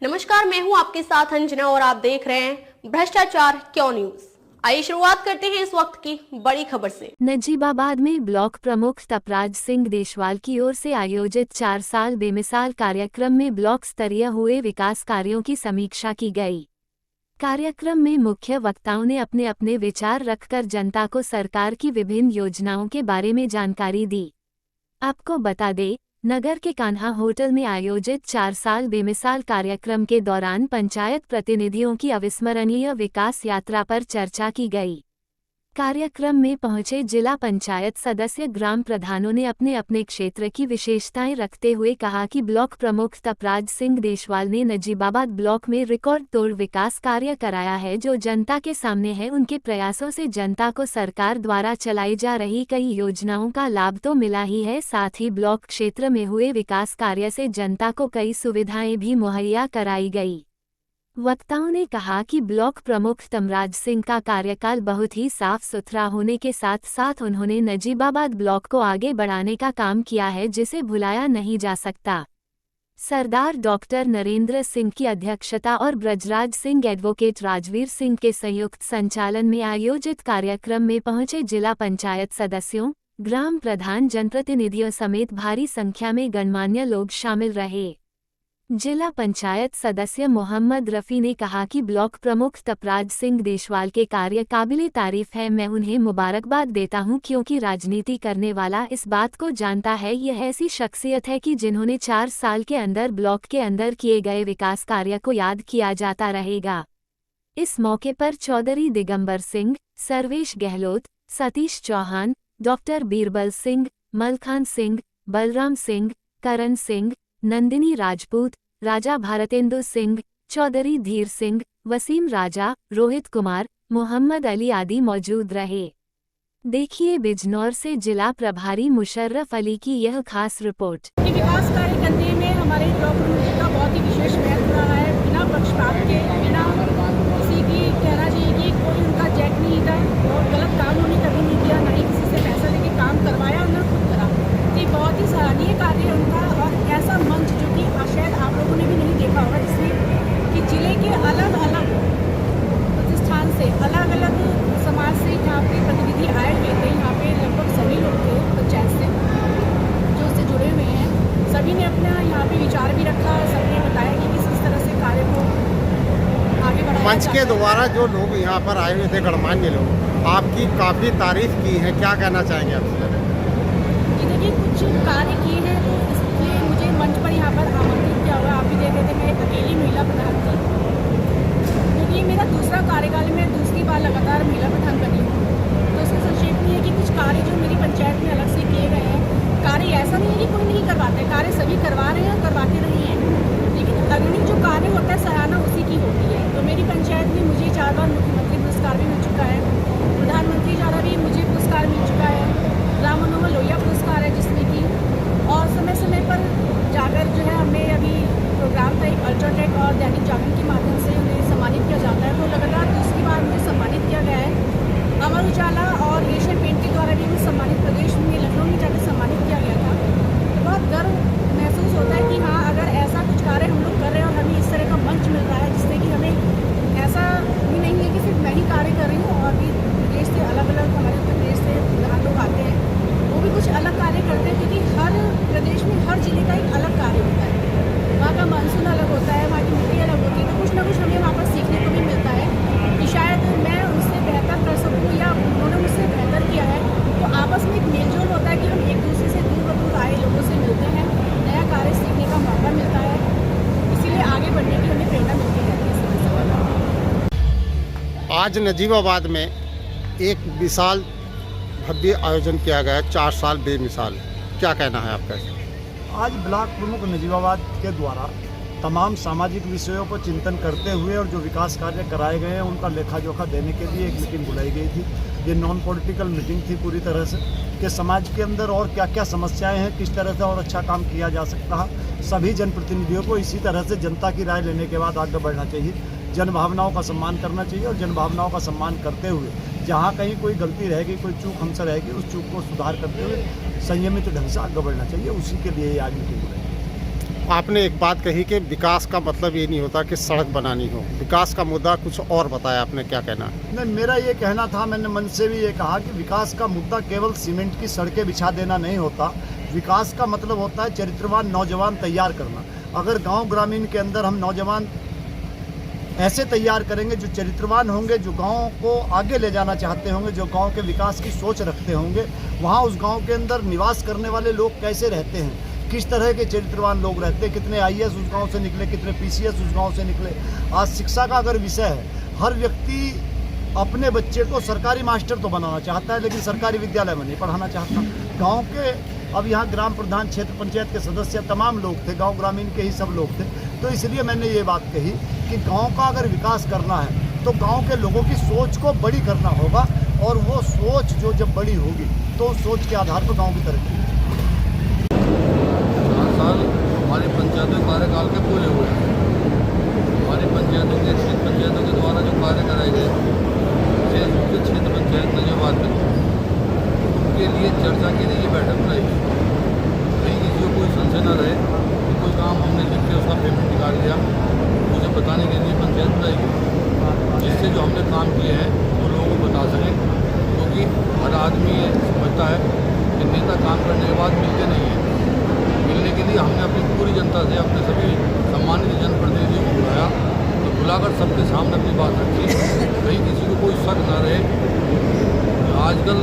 नमस्कार, मैं हूं आपके साथ अंजना और आप देख रहे हैं भ्रष्टाचार क्यों न्यूज। आइए शुरुआत करते हैं इस वक्त की बड़ी खबर से। नजीबाबाद में ब्लॉक प्रमुख तपराज सिंह देशवाल की ओर से आयोजित 4 साल बेमिसाल कार्यक्रम में ब्लॉक स्तरीय हुए विकास कार्यों की समीक्षा की गई। कार्यक्रम में मुख्य वक्ताओं ने अपने अपने विचार रखकर जनता को सरकार की विभिन्न योजनाओं के बारे में जानकारी दी। आपको बता दें, नगर के कान्हा होटल में आयोजित 4 साल बेमिसाल कार्यक्रम के दौरान पंचायत प्रतिनिधियों की अविस्मरणीय विकास यात्रा पर चर्चा की गई। कार्यक्रम में पहुंचे जिला पंचायत सदस्य ग्राम प्रधानों ने अपने अपने क्षेत्र की विशेषताएं रखते हुए कहा कि ब्लॉक प्रमुख तपराज सिंह देशवाल ने नजीबाबाद ब्लॉक में रिकॉर्ड तोड़ विकास कार्य कराया है, जो जनता के सामने है। उनके प्रयासों से जनता को सरकार द्वारा चलाई जा रही कई योजनाओं का लाभ तो मिला ही है, साथ ही ब्लॉक क्षेत्र में हुए विकास कार्य से जनता को कई सुविधाएं भी मुहैया कराई गई। वक्ताओं ने कहा कि ब्लॉक प्रमुख तपराज सिंह का कार्यकाल बहुत ही साफ सुथरा होने के साथ साथ उन्होंने नजीबाबाद ब्लॉक को आगे बढ़ाने का काम किया है, जिसे भुलाया नहीं जा सकता। सरदार डॉक्टर नरेंद्र सिंह की अध्यक्षता और ब्रजराज सिंह एडवोकेट राजवीर सिंह के संयुक्त संचालन में आयोजित कार्यक्रम में पहुंचे जिला पंचायत सदस्यों, ग्राम प्रधान, जनप्रतिनिधियों समेत भारी संख्या में गणमान्य लोग शामिल रहे। जिला पंचायत सदस्य मोहम्मद रफ़ी ने कहा कि ब्लॉक प्रमुख तपराज सिंह देशवाल के कार्य काबिले तारीफ है। मैं उन्हें मुबारकबाद देता हूं, क्योंकि राजनीति करने वाला इस बात को जानता है, यह ऐसी शख्सियत है कि जिन्होंने 4 साल के अंदर ब्लॉक के अंदर किए गए विकास कार्य को याद किया जाता रहेगा। इस मौके पर चौधरी दिगंबर सिंह, सर्वेश गहलोत, सतीश चौहान, डॉक्टर बीरबल सिंह, मलखान सिंह, बलराम सिंह, करण सिंह, नंदिनी राजपूत, राजा भारतेंदु सिंह, चौधरी धीर सिंह, वसीम राजा, रोहित कुमार, मोहम्मद अली आदि मौजूद रहे। देखिए बिजनौर से जिला प्रभारी मुशर्रफ अली की यह खास रिपोर्ट। विकास कार्य करने में हमारे ब्लॉक प्रमुख का बहुत ही विशेष महत्व रहा है। बिना पक्षपात के, बिना किसी की कहना चाहिए कि कोई उनका जैक नहीं था और गलत काम उन्होंने कभी नहीं किया, ना ही किसी से पैसा लेके काम करवाया, ना खुद करा। ये बहुत ही सराहनीय कार्य है उनका। और ऐसा मंच जो कि शायद आप लोगों ने भी नहीं देखा होगा, जिसमें कि जिले के अलग अलग प्रतिष्ठान से, अलग अलग समाज से यहाँ पे प्रतिनिधि आए हुए थे। यहाँ पे लगभग सभी लोग थे पंचायत से जो उससे जुड़े हुए हैं। सभी ने अपना यहाँ पे विचार भी रखा, सबने बताया कि किस तरह से कार्य को आगे बढ़ाया। मंच के द्वारा जो लोग यहाँ पर आए हुए थे, गणमान्य लोग, आपकी काफ़ी तारीफ की है, क्या कहना चाहेंगे आप? देखिए, कुछ कार्य किए हैं तो इसलिए मुझे मंच पर यहाँ पर आमंत्रित किया हुआ। आप भी देख रहे थे, मैं अकेली महिला प्रधान थी, क्योंकि ये मेरा दूसरा कार्यकाल में दूसरी बार लगातार महिला प्रधान बनी हूँ। तो उसका संक्षेप में है कि कुछ कार्य जो मेरी पंचायत में अलग से किए गए हैं, कार्य ऐसा नहीं है कि कोई नहीं करवाते, कार्य सभी करवा रहे हैं और करवाते रहे हैं, लेकिन अग्रणी जो कार्य होता है सराहना उसी की होती है। तो मेरी पंचायत में मुझे 4 बार मुख्यमंत्री पुरस्कार भी मिल चुका है, प्रधानमंत्री द्वारा भी मुझे पुरस्कार मिल चुका है, राम मनोहर लोहिया पुरस्कार है जिसमें कि, और समय समय पर जाकर जो है हमने अभी प्रोग्राम था एक अल्ट्राटेक और दैनिक जागरण के माध्यम से उन्हें सम्मानित किया जाता है। तो लगातार दूसरी बार मुझे सम्मानित किया गया है। अमर उजाला और एशियन पेंट के द्वारा भी हमें सम्मानित, प्रदेश में लखनऊ में जाकर सम्मानित किया गया था। तो बहुत गर्व महसूस होता है कि हाँ, अगर ऐसा कुछ कार्य हम लोग कर रहे हैं और हमें इस तरह का मंच मिल रहा है, जिससे कि हमें ऐसा भी नहीं है कि सिर्फ मैं ही कार्य कर रही हूँ, और भी प्रदेश से अलग अलग, हमारे उत्तर प्रदेश से प्रधान लोग आते हैं, वो भी कुछ अलग कार्य करते हैं, क्योंकि हर प्रदेश में हर जिले का एक अलग कार्य होता है। वहाँ का मानसून अलग होता है, वहाँ की मिट्टी अलग होती है, तो कुछ ना कुछ हमें वहाँ पर सीखने को भी मिलता है कि शायद मैं उनसे बेहतर कर सकूँ या उन्होंने मुझसे बेहतर किया है। तो आपस में एक मेलजोल होता है कि हम एक दूसरे से दूर आए लोगों से मिलते हैं, नया कार्य सीखने का मौका मिलता है, इसीलिए आगे बढ़ने की हमें प्रेरणा मिलती रहती है। आज नजीबाबाद में एक विशाल भव्य आयोजन किया गया, 4 साल बेमिसाल, क्या कहना है आपका? आज ब्लॉक प्रमुख नजीबाबाद के द्वारा तमाम सामाजिक विषयों पर चिंतन करते हुए और जो विकास कार्य कराए गए हैं उनका लेखा जोखा देने के लिए एक मीटिंग बुलाई गई थी। ये नॉन पॉलिटिकल मीटिंग थी पूरी तरह से, कि समाज के अंदर और क्या क्या समस्याएं हैं, किस तरह से और अच्छा काम किया जा सकता है। सभी जनप्रतिनिधियों को इसी तरह से जनता की राय लेने के बाद आगे बढ़ना चाहिए, जनभावनाओं का सम्मान करना चाहिए, और जनभावनाओं का सम्मान करते हुए जहाँ कहीं कोई गलती रहेगी, कोई चूक हमसे रहेगी, उस चूक को सुधार करते हुए संयमित ढंग से आगे बढ़ना चाहिए। उसी के लिए आज मीटिंग बुलाई। आपने एक बात कही कि विकास का मतलब ये नहीं होता कि सड़क बनानी हो, विकास का मुद्दा कुछ और बताया आपने, क्या कहना है? नहीं, मेरा ये कहना था, मैंने मन से भी ये कहा कि विकास का मुद्दा केवल सीमेंट की सड़कें बिछा देना नहीं होता। विकास का मतलब होता है चरित्रवान नौजवान तैयार करना। अगर गांव ग्रामीण के अंदर हम नौजवान ऐसे तैयार करेंगे जो चरित्रवान होंगे, जो गांव को आगे ले जाना चाहते होंगे, जो गांव के विकास की सोच रखते होंगे, वहां उस गांव के अंदर निवास करने वाले लोग कैसे रहते हैं, किस तरह के चरित्रवान लोग रहते हैं, कितने आईएएस उस गांव से निकले, कितने पीसीएस उस गांव से निकले। आज शिक्षा का अगर विषय है, हर व्यक्ति अपने बच्चे को सरकारी मास्टर तो बनाना चाहता है, लेकिन सरकारी विद्यालय में नहीं पढ़ाना चाहता। गांव के अब यहाँ ग्राम प्रधान, क्षेत्र पंचायत के सदस्य तमाम लोग थे, गांव ग्रामीण के ही सब लोग थे। तो इसलिए मैंने ये बात कही कि गांव का अगर विकास करना है तो गांव के लोगों की सोच को बड़ी करना होगा, और वो सोच जो जब बड़ी होगी तो उस सोच के आधार पर गांव की तरक्की। 4 साल हमारे पंचायतों कार्यकाल के पूरे हुए हैं। हमारी पंचायतों के क्षेत्र पंचायतों के द्वारा जो कार्य कराए गए, विशेष रूप से क्षेत्र पंचायत नजीबाबाद में, उनके लिए चर्चा के लिए ये बैठक बुलाई गई। कहीं किसी को कोई संशय न रहे कि कोई काम हमने लिख के उसका पेमेंट निकाल लिया, मुझे बताने के लिए पंचायत बुलाई गई, जिससे जो हमने काम किए हैं वो लोगों को बता सकें। क्योंकि हर आदमी ये समझता है कि नेता काम करने के बाद मिलते नहीं हैं। मिलने के लिए हमने अपनी पूरी जनता से, अपने सभी सम्मानित जनप्रतिनिधियों को बुलाया, तो बुलाकर सबके सामने अपनी बात रखी। कहीं किसी को कोई शक न रहे। आजकल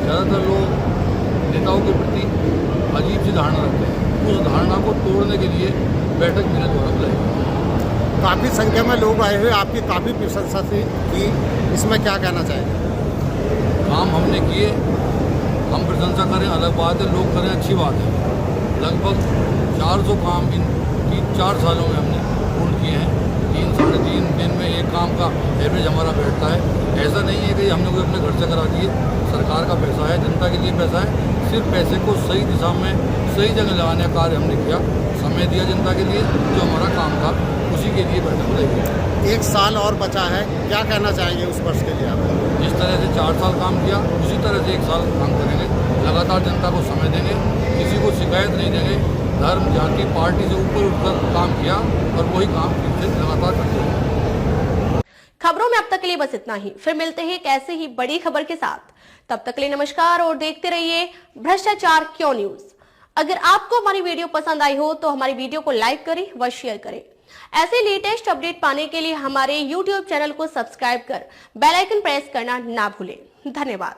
ज़्यादातर लोग नेताओं के प्रति अजीब सी धारणा रखते हैं, उस धारणा को तोड़ने के लिए बैठक मेरे द्वारा बुलाई गई। काफ़ी संख्या में लोग आए हुए, आपकी काफ़ी प्रशंसा थी कि इसमें क्या कहना चाहेंगे? काम हमने किए, हम प्रशंसा करें अलग बात है, लोग करें अच्छी बात है। लगभग 400 काम इन 3-4 सालों में हमने पूर्ण किए हैं। 3 साढ़े 3 दिन में एक काम का एवरेज हमारा बैठता है। ऐसा नहीं है कि हमने कोई अपने घर से करा दिए। सरकार का पैसा है, जनता के लिए पैसा है। सिर्फ पैसे को सही दिशा में, सही जगह लगाने का कार्य हमने किया। समय दिया जनता के लिए, जो हमारा काम था उसी के लिए बैठक बुलाई। 1 साल और बचा है, क्या कहना चाहेंगे उस वर्ष के लिए आप? जिस तरह से 4 साल काम किया, उसी तरह से 1 साल काम करेंगे। लगातार जनता को समय देंगे, किसी को शिकायत नहीं देंगे। धर्म, जाति, पार्टी से ऊपर उठकर काम किया और वही काम फिर से लगातार करते रहेंगे। खबरों में अब तक के लिए बस इतना ही। फिर मिलते हैं एक ऐसे ही बड़ी खबर के साथ। तब तक के लिए नमस्कार और देखते रहिए भ्रष्टाचार क्यों न्यूज। अगर आपको हमारी वीडियो पसंद आई हो तो हमारी वीडियो को लाइक करें व शेयर करें। ऐसे लेटेस्ट अपडेट पाने के लिए हमारे YouTube चैनल को सब्सक्राइब कर बेल आइकन प्रेस करना ना भूलें। धन्यवाद।